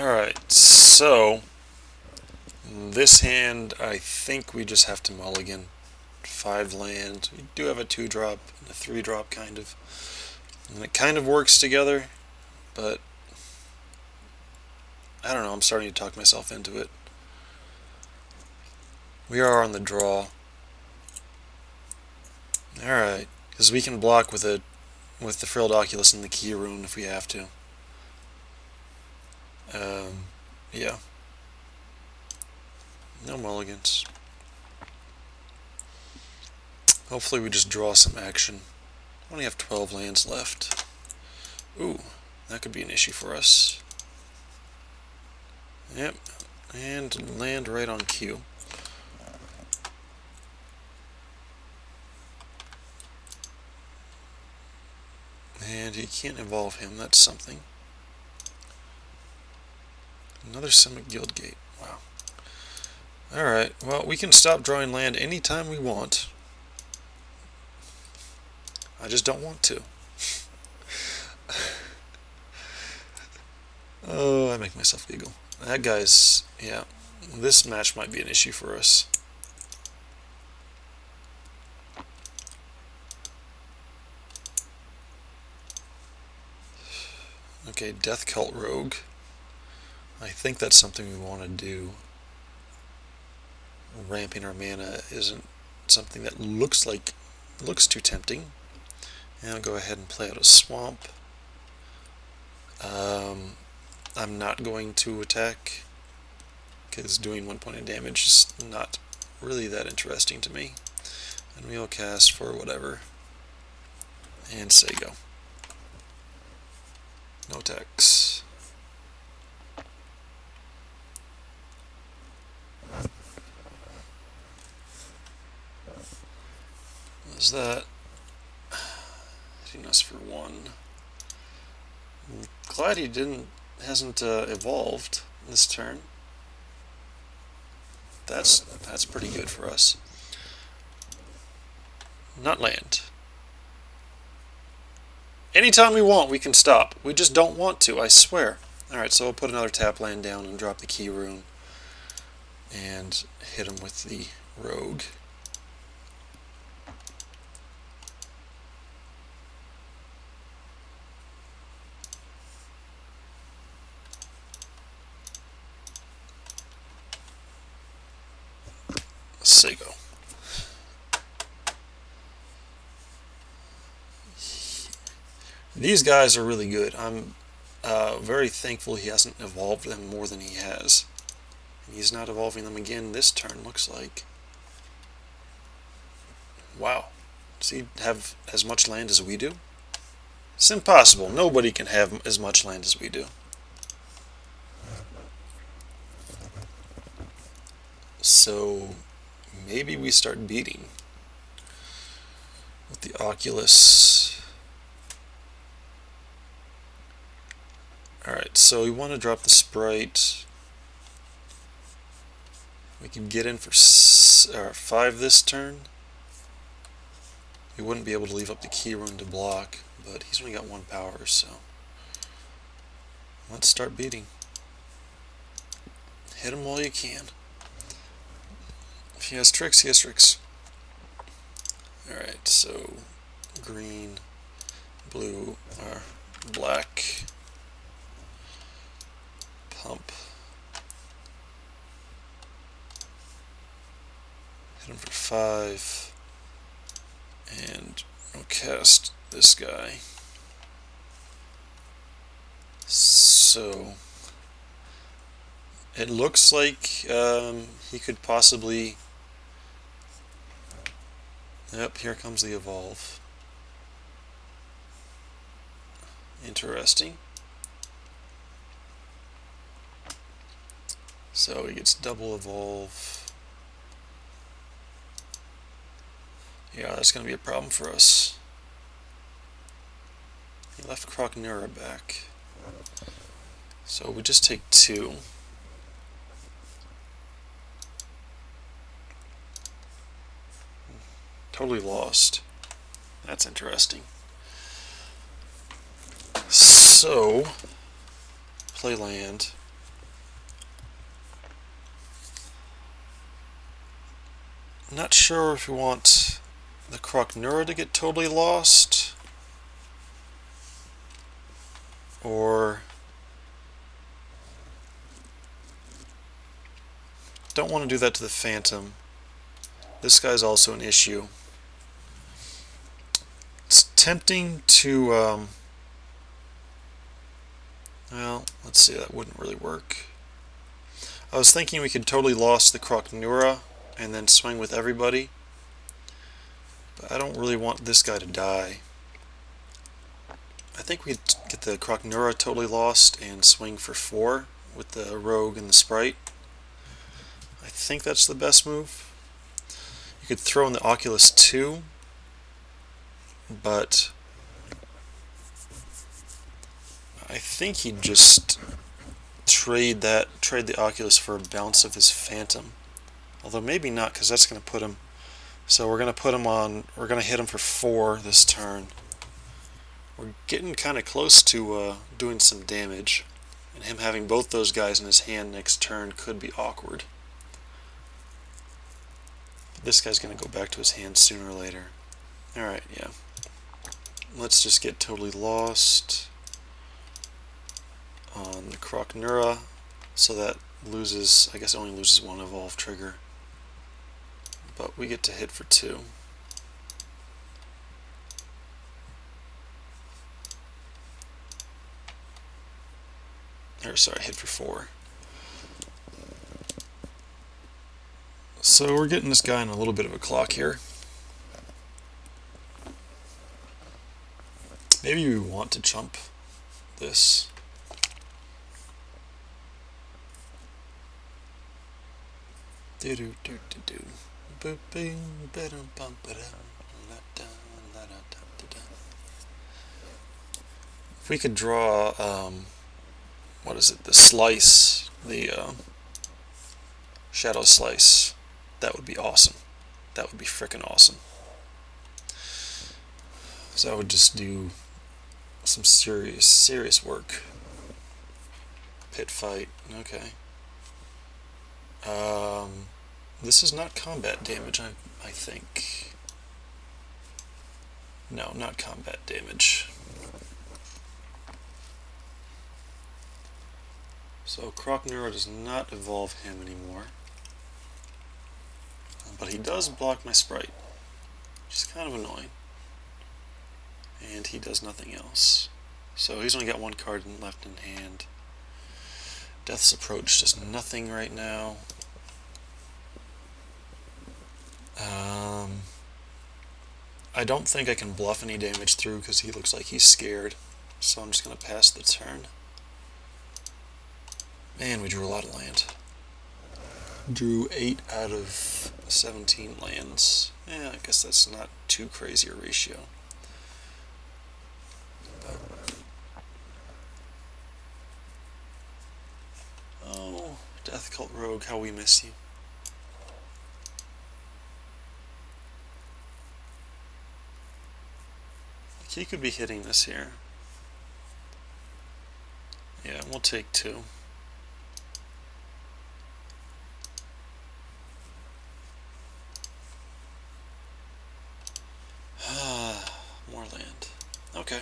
Alright, so this hand I think we just have to mulligan. 5 land. We do have a 2-drop and a 3-drop kind of. And it kind of works together, but I don't know, I'm starting to talk myself into it. We are on the draw. Alright, because we can block with the Frilled Oculus and the Key Rune if we have to. Yeah. No mulligans. Hopefully we just draw some action. We only have 12 lands left. Ooh, that could be an issue for us. Yep, and land right on cue. And he can't evolve him, that's something. Another Summit Guild Gate, wow. Alright, well, we can stop drawing land anytime we want. I just don't want to. Oh, I make myself giggle. That guy's, yeah, this match might be an issue for us. Okay, Death Cult Rogue. I think that's something we want to do. Ramping our mana isn't something that looks too tempting. And I'll go ahead and play out a Swamp. I'm not going to attack because doing 1 point of damage is not really that interesting to me. And we'll cast for whatever and say go. No attacks. What was that? Hitting us for 1. I'm glad he hasn't evolved this turn. That's pretty good for us. Not land. Anytime we want, we can stop. We just don't want to, I swear. Alright, so we'll put another tap land down and drop the Key Rune. And hit him with the Rogue. Say go. These guys are really good. I'm very thankful he hasn't evolved them more than he has. He's not evolving them again this turn, looks like. Wow. Does he have as much land as we do? It's impossible. Nobody can have as much land as we do. So maybe we start beating with the Oculus. Alright, so we want to drop the Sprite. We can get in for 5 this turn. We wouldn't be able to leave up the Key Rune to block, but he's only got 1 power, so let's start beating. Hit him while you can. If he has tricks, he has tricks. Alright, so green, blue, or black, pump. Hit him for 5. And we'll cast this guy. So it looks like he could possibly. Yep, here comes the evolve. Interesting. So he gets double evolve. Yeah, that's going to be a problem for us. He left Kroknura back. So we just take 2. Totally lost. That's interesting. So, play land. not sure if we want the Crocnura to get totally lost, or don't want to do that to the Phantom. This guy's also an issue. It's tempting to, well, let's see, that wouldn't really work. I was thinking we could totally lost the Crocnura and then swing with everybody, but I don't really want this guy to die. I think we'd get the Crocnura totally lost and swing for 4 with the Rogue and the Sprite. I think that's the best move. You could throw in the Oculus too, but I think he'd just trade the Oculus for a bounce of his Phantom. Although maybe not, because that's going to put him. So we're going to put him on. We're going to hit him for 4 this turn. We're getting kind of close to doing some damage, and him having both those guys in his hand next turn could be awkward. But this guy's going to go back to his hand sooner or later. All right, yeah. Let's just get totally lost on the Crocnura, so that loses, I guess it only loses 1 evolve trigger, but we get to hit for 2. Or sorry, hit for 4. So we're getting this guy on a little bit of a clock here. Maybe we want to chump this. Do do do do do. Boop bing ba-dum bum ba-dum. La-da, la-da, da-da-da. If we could draw, what is it? The slice, the shadow slice. That would be awesome. That would be frickin' awesome. So I would just do some serious work. Pit fight. Okay. This is not combat damage, I think. No, not combat damage. So Crocnura does not evolve him anymore. But he does block my Sprite, which is kind of annoying. And he does nothing else. So he's only got 1 card left in hand. Death's Approach does nothing right now. I don't think I can bluff any damage through because he looks like he's scared. So I'm just going to pass the turn. Man, we drew a lot of land. Drew 8 out of 17 lands. Yeah, I guess that's not too crazy a ratio. But, oh, Death Cult Rogue, how we miss you. He could be hitting this here. Yeah, we'll take 2. More land. Okay.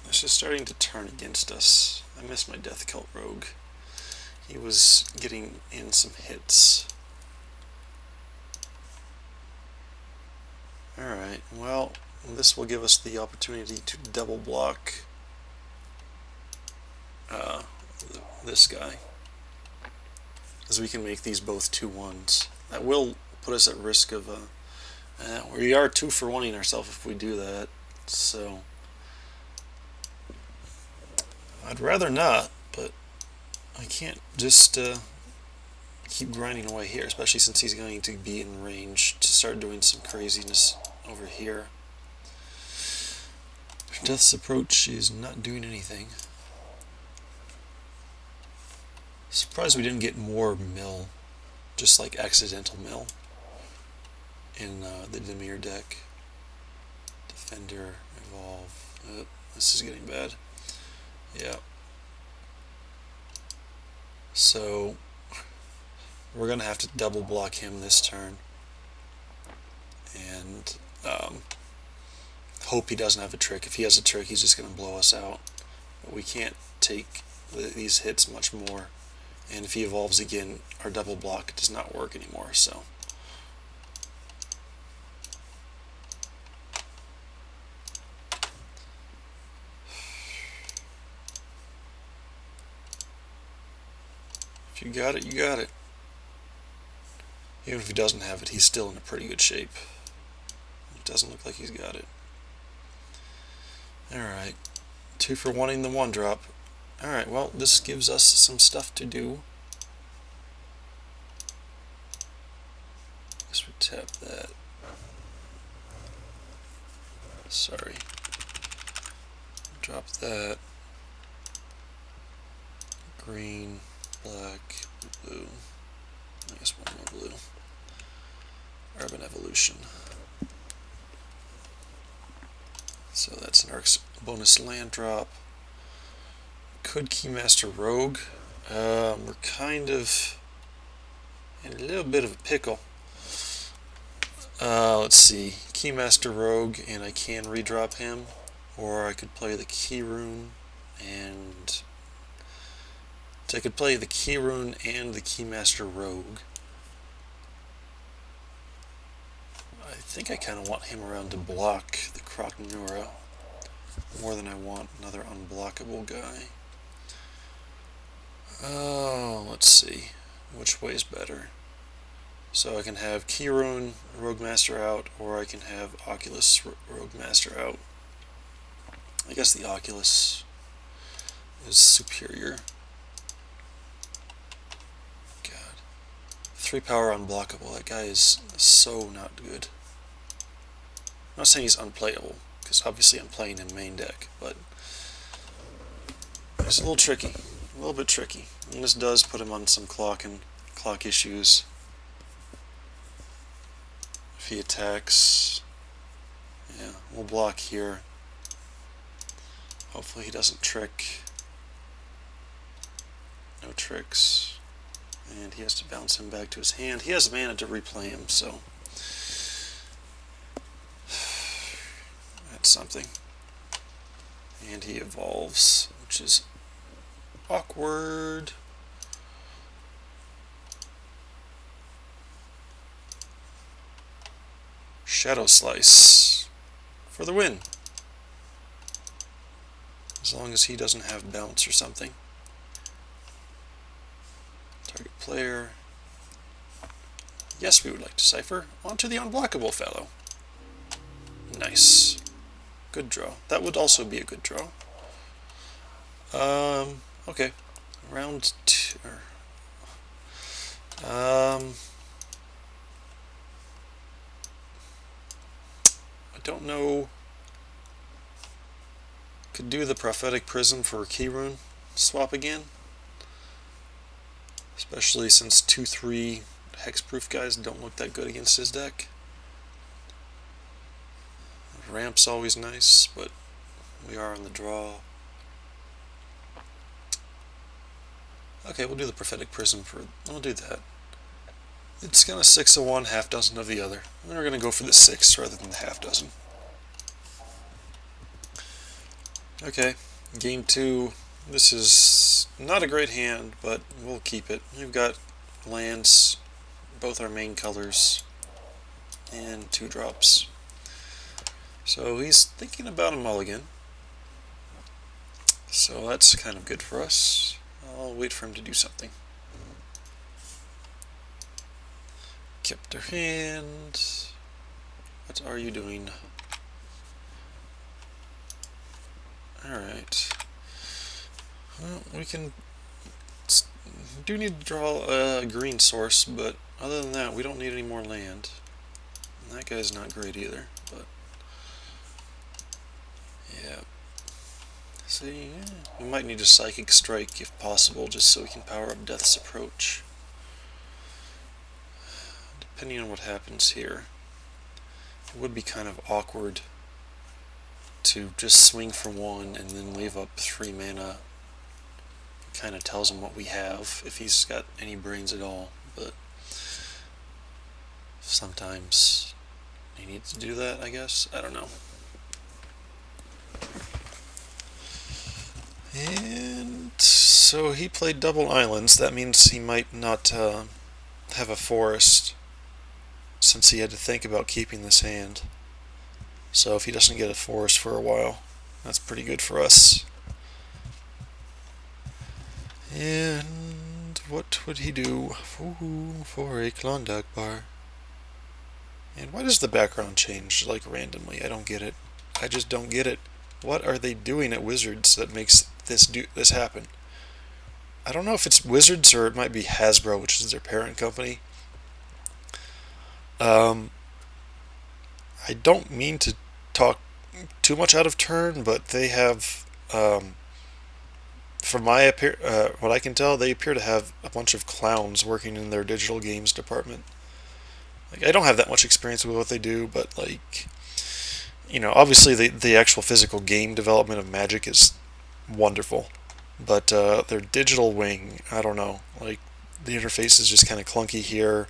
This is starting to turn against us. I miss my Death Cult Rogue. He was getting in some hits. Alright, well, this will give us the opportunity to double block this guy, as we can make these both 2/1s. That will put us at risk of we are 2-for-1ing ourselves if we do that, so I'd rather not, but I can't just keep grinding away here, especially since he's going to be in range to start doing some craziness over here. Death's Approach is not doing anything. Surprised we didn't get more mill, just like accidental mill, in the Dimir deck. Defender, Evolve, This is getting bad. Yeah. So we're gonna have to double block him this turn, and hope he doesn't have a trick. If he has a trick, he's just gonna blow us out. But we can't take these hits much more, and if he evolves again, our double block does not work anymore. So if you got it, you got it. Even if he doesn't have it, he's still in a pretty good shape. It doesn't look like he's got it. Alright, 2 for wanting the 1-drop. Alright, well, this gives us some stuff to do. Guess we tap that. Sorry. Drop that. Green, black, blue. I guess one more blue. Urban Evolution. So that's an Arc's bonus land drop. Could Keymaster Rogue. We're kind of in a little bit of a pickle. Let's see. Keymaster Rogue, and I can redrop him. Or I could play the Key Rune, and I could play the Key Rune and the Keymaster Rogue. I think I kind of want him around to block the Crocnura more than I want another unblockable guy. Oh, let's see. Which way is better? So I can have Key Rune Rogue Master out, or I can have Oculus Rogue Master out. I guess the Oculus is superior. God. 3 power unblockable. That guy is so not good. I'm not saying he's unplayable, because obviously I'm playing in main deck, but it's a little tricky. A little bit tricky. And this does put him on some clock issues. If he attacks, yeah, we'll block here. Hopefully he doesn't trick. No tricks. And he has to bounce him back to his hand. He has mana to replay him, so that's something. And he evolves, which is awkward. Shadow Slice for the win. As long as he doesn't have bounce or something. Target player. Yes, we would like to cipher. On to the unblockable fellow. Nice. Good draw. That would also be a good draw. Okay. Round 2. I don't know. Could do the Prophetic Prism for Key Rune swap again. Especially since 2/3 hexproof guys don't look that good against his deck. Ramp's always nice, but we are on the draw. Okay, we'll do the Prophetic Prism for. We'll do that. It's gonna 6 of one, half dozen of the other. And then we're gonna go for the 6 rather than the half dozen. Okay, game 2. This is not a great hand, but we'll keep it. We've got lands, both our main colors, and 2 drops. So he's thinking about a mulligan. So that's kind of good for us. I'll wait for him to do something. Kept her hand. What are you doing? Alright. Well, we do need to draw a green source, but other than that, we don't need any more land. And that guy's not great either, but yeah. See, we might need a Psychic Strike if possible, just so we can power up Death's Approach. Depending on what happens here, it would be kind of awkward to just swing for 1 and then leave up 3 mana. Kind of tells him what we have, if he's got any brains at all, but sometimes he needs to do that, I guess. I don't know. And so he played double islands. That means he might not have a forest, since he had to think about keeping this hand. So if he doesn't get a forest for a while, that's pretty good for us. And what would he do for a Klondike bar? And why does the background change like randomly? I don't get it. I just don't get it. What are they doing at Wizards that makes this happen? I don't know if it's Wizards or it might be Hasbro, which is their parent company. I don't mean to talk too much out of turn, but they have, from what I can tell, they appear to have a bunch of clowns working in their digital games department. Like, I don't have that much experience with what they do, but like, you know, obviously the actual physical game development of Magic is wonderful, but their digital wing, I don't know. Like, the interface is just kind of clunky here.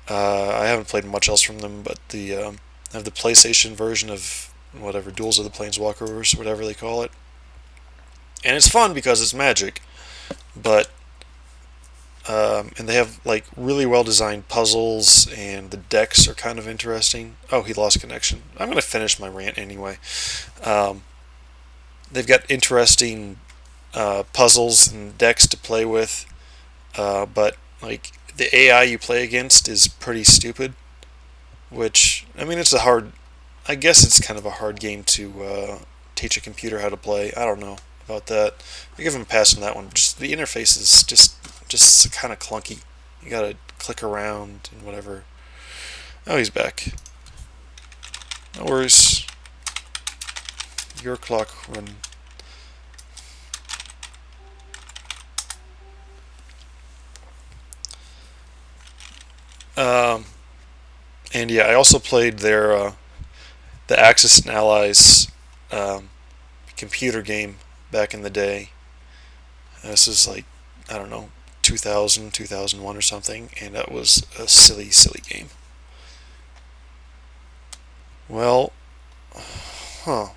I haven't played much else from them, but I have the PlayStation version of whatever, Duels of the Planeswalkers, whatever they call it. And it's fun because it's Magic, but and they have like really well designed puzzles, and the decks are kind of interesting. Oh, he lost connection. I'm going to finish my rant anyway. They've got interesting puzzles and decks to play with, but like the AI you play against is pretty stupid. Which, I mean, it's a hard. I guess it's kind of a hard game to teach a computer how to play. I don't know about that. I give him a pass on that one. Just the interface is just kind of clunky. You gotta click around and whatever. Oh, he's back. No worries. Your clock run. And yeah, I also played their the Axis and Allies computer game back in the day. This is like, I don't know, 2000, 2001 or something, and that was a silly, silly game. Well, I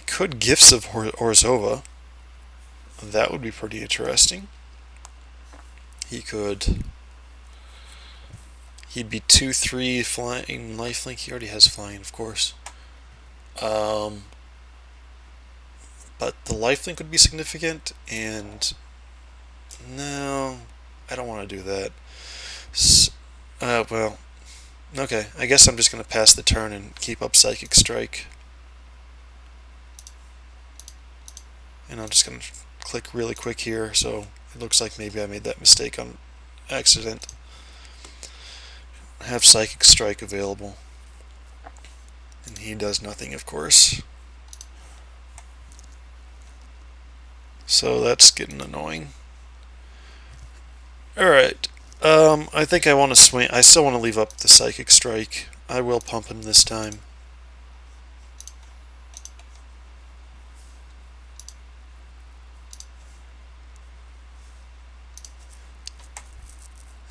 could Gifts of Orzhova. That would be pretty interesting. He'd be 2/3 flying lifelink. He already has flying, of course. But the lifelink would be significant, and no, I don't want to do that. Well, okay, I guess I'm just going to pass the turn and keep up Psychic Strike. And I'm just going to click really quick here, so it looks like maybe I made that mistake on accident. Have Psychic Strike available. And he does nothing, of course. So that's getting annoying. Alright. I think I want to swing. I still want to leave up the Psychic Strike. I will pump him this time.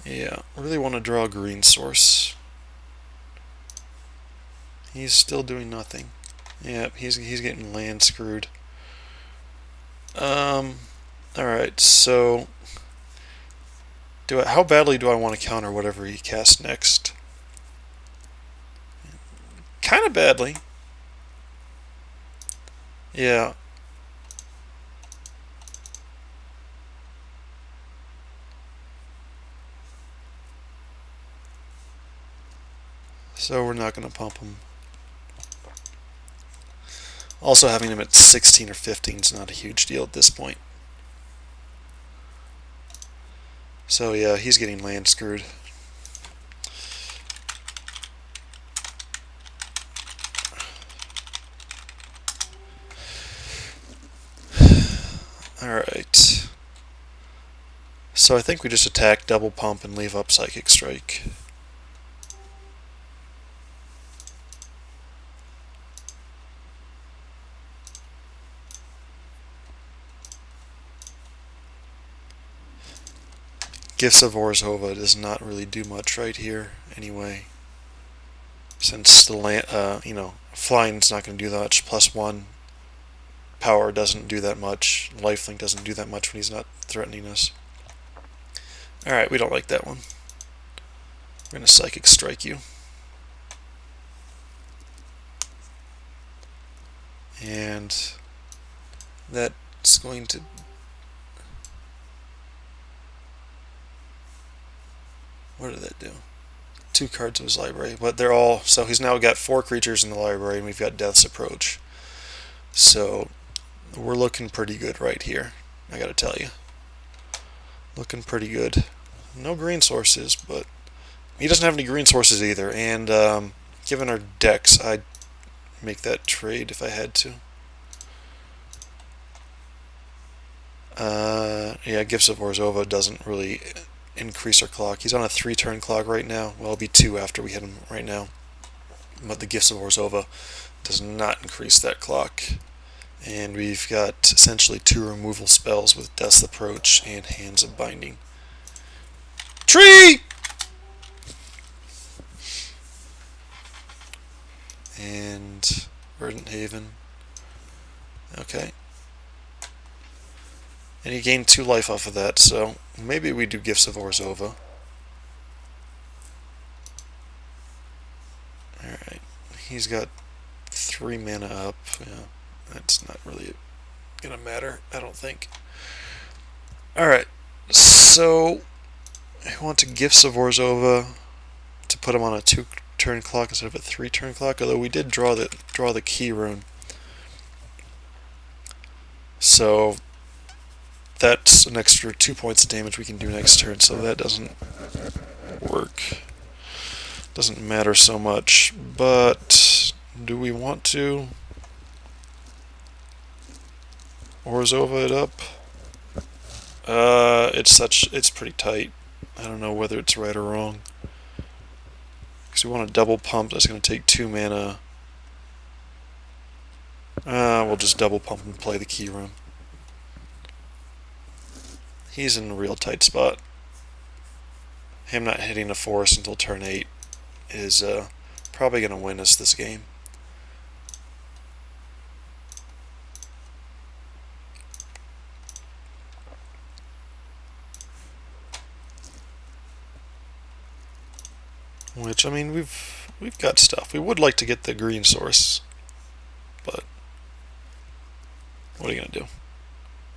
Yeah, really want to draw a green source. He's still doing nothing. Yep, he's getting land screwed. Alright, so how badly do I want to counter whatever he casts next? Kind of badly. Yeah. So we're not going to pump him. Also, having him at 16 or 15 is not a huge deal at this point. So yeah, he's getting land screwed. Alright. So I think we just attack, double pump, and leave up Psychic Strike. Gifts of Orzhova does not really do much right here anyway, since the land, flying's not going to do that much. +1 power doesn't do that much. Lifelink doesn't do that much when he's not threatening us. Alright, we don't like that one. We're going to Psychic Strike you. And that's going to... What did that do? 2 cards of his library, but they're all... So he's now got 4 creatures in the library, and we've got Death's Approach. So we're looking pretty good right here, I gotta tell you. Looking pretty good. No green sources, but he doesn't have any green sources either, and given our decks, I'd make that trade if I had to. Yeah, Gifts of Orzhova doesn't really increase our clock. He's on a 3-turn clock right now. Well, it'll be 2 after we hit him right now. But the Gifts of Orzhova does not increase that clock. And we've got essentially 2 removal spells with Death's Approach and Hands of Binding. Tree! And Verdant Haven. Okay. And he gained 2 life off of that, so maybe we do Gifts of Orzhova. Alright. He's got 3 mana up. Yeah, that's not really gonna matter, I don't think. Alright. So I want to Gifts of Orzhova to put him on a 2-turn clock instead of a 3-turn clock, although we did draw the key rune. So that's an extra 2 points of damage we can do next turn, so that doesn't work. Doesn't matter so much, but do we want to Orzhova it up? It's pretty tight. I don't know whether it's right or wrong. Because we want a double pump that's going to take 2 mana. We'll just double pump and play the key rune. He's in a real tight spot. Him not hitting a forest until turn 8 is probably going to win us this game. Which, I mean, we've got stuff. We would like to get the green source, but what are you going to do?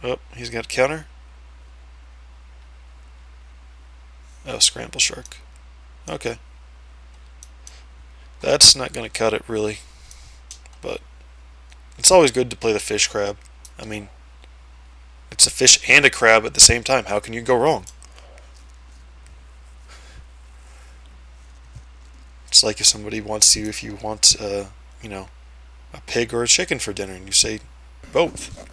Oh, he's got counter. Oh, Scramble Shark. Okay. That's not going to cut it, really. But it's always good to play the fish crab. I mean, it's a fish and a crab at the same time. How can you go wrong? It's like if somebody wants you, if you want, a pig or a chicken for dinner, and you say both.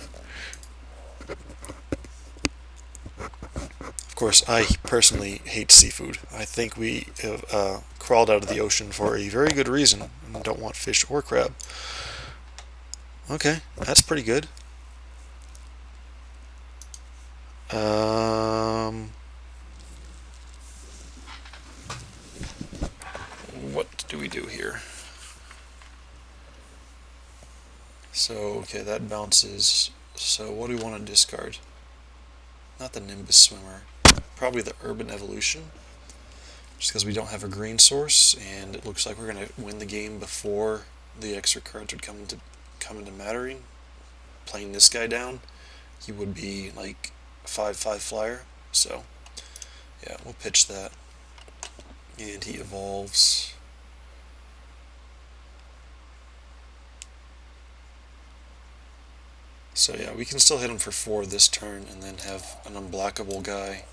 Of course, I personally hate seafood. I think we have crawled out of the ocean for a very good reason and don't want fish or crab. Okay, that's pretty good. What do we do here? So, okay, that bounces. So what do we want to discard? Not the Nimbus Swimmer. Probably the Urban Evolution. Just because we don't have a green source, and it looks like we're going to win the game before the extra cards would come into mattering. Playing this guy down, he would be like 5/5 flyer. So, yeah, we'll pitch that. And he evolves. So yeah, we can still hit him for 4 this turn, and then have an unblockable guy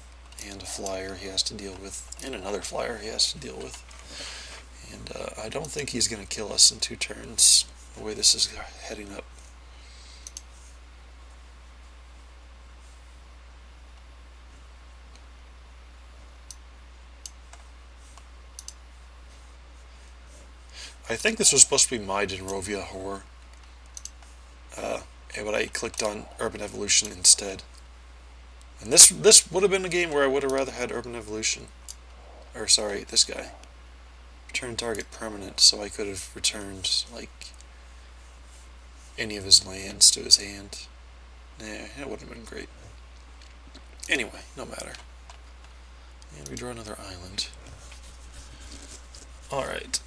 and a flyer he has to deal with, and another flyer he has to deal with. And I don't think he's going to kill us in 2 turns, the way this is heading up. I think this was supposed to be my Denrovia Horror, but I clicked on Urban Evolution instead. And this would have been a game where I would have rather had Urban Evolution. Or sorry, this guy. Return target permanent, so I could have returned, like, any of his lands to his hand. Nah, that would have been great. Anyway, no matter. And we draw another island. Alright.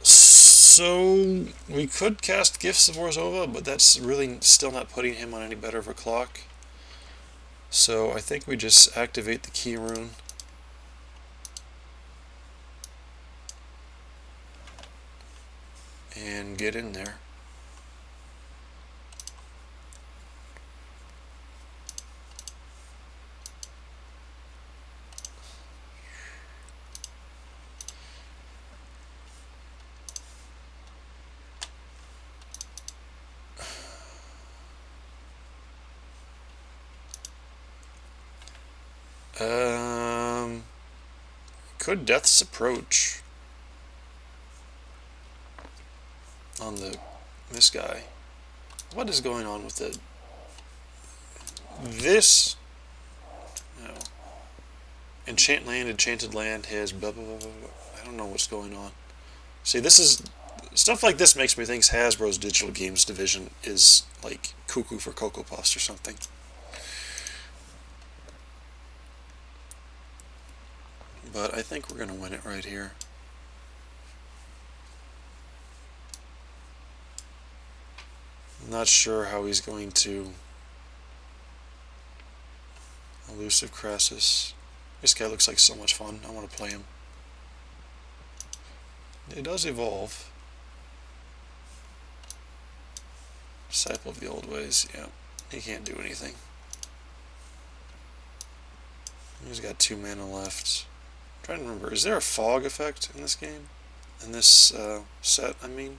So, we could cast Gifts of Orzhova, but that's really still not putting him on any better of a clock. So, I think we just activate the key rune. And get in there. Could Death's Approach on this guy. What is going on with it? This enchanted land has blah blah blah blah blah. I don't know what's going on. See, this is stuff like this makes me think Hasbro's digital games division is like cuckoo for Cocoa Puffs or something. But I think we're gonna win it right here. I'm not sure how he's going to elusive Crassus. This guy looks like so much fun. I want to play him. It does evolve. Disciple of the Old Ways. Yeah, he can't do anything. He's got 2 mana left. I'm trying to remember, is there a fog effect in this game? In this set, I mean?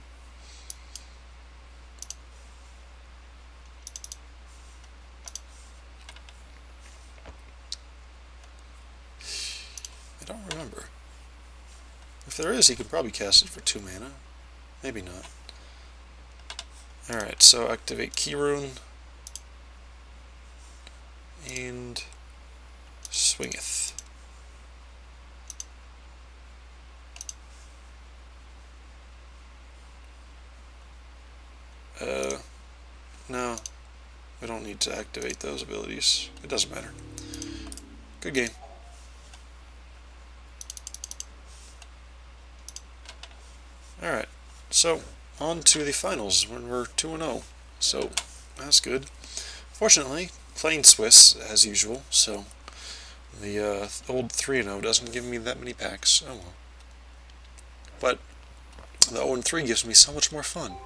I don't remember. If there is, he could probably cast it for 2 mana. Maybe not. Alright, so activate Key Rune. And swingeth. No. We don't need to activate those abilities. It doesn't matter. Good game. Alright, so on to the finals when we're 2-0. So that's good. Fortunately, playing Swiss as usual, so the old 3-0 doesn't give me that many packs. Oh well. But the 0-3 gives me so much more fun.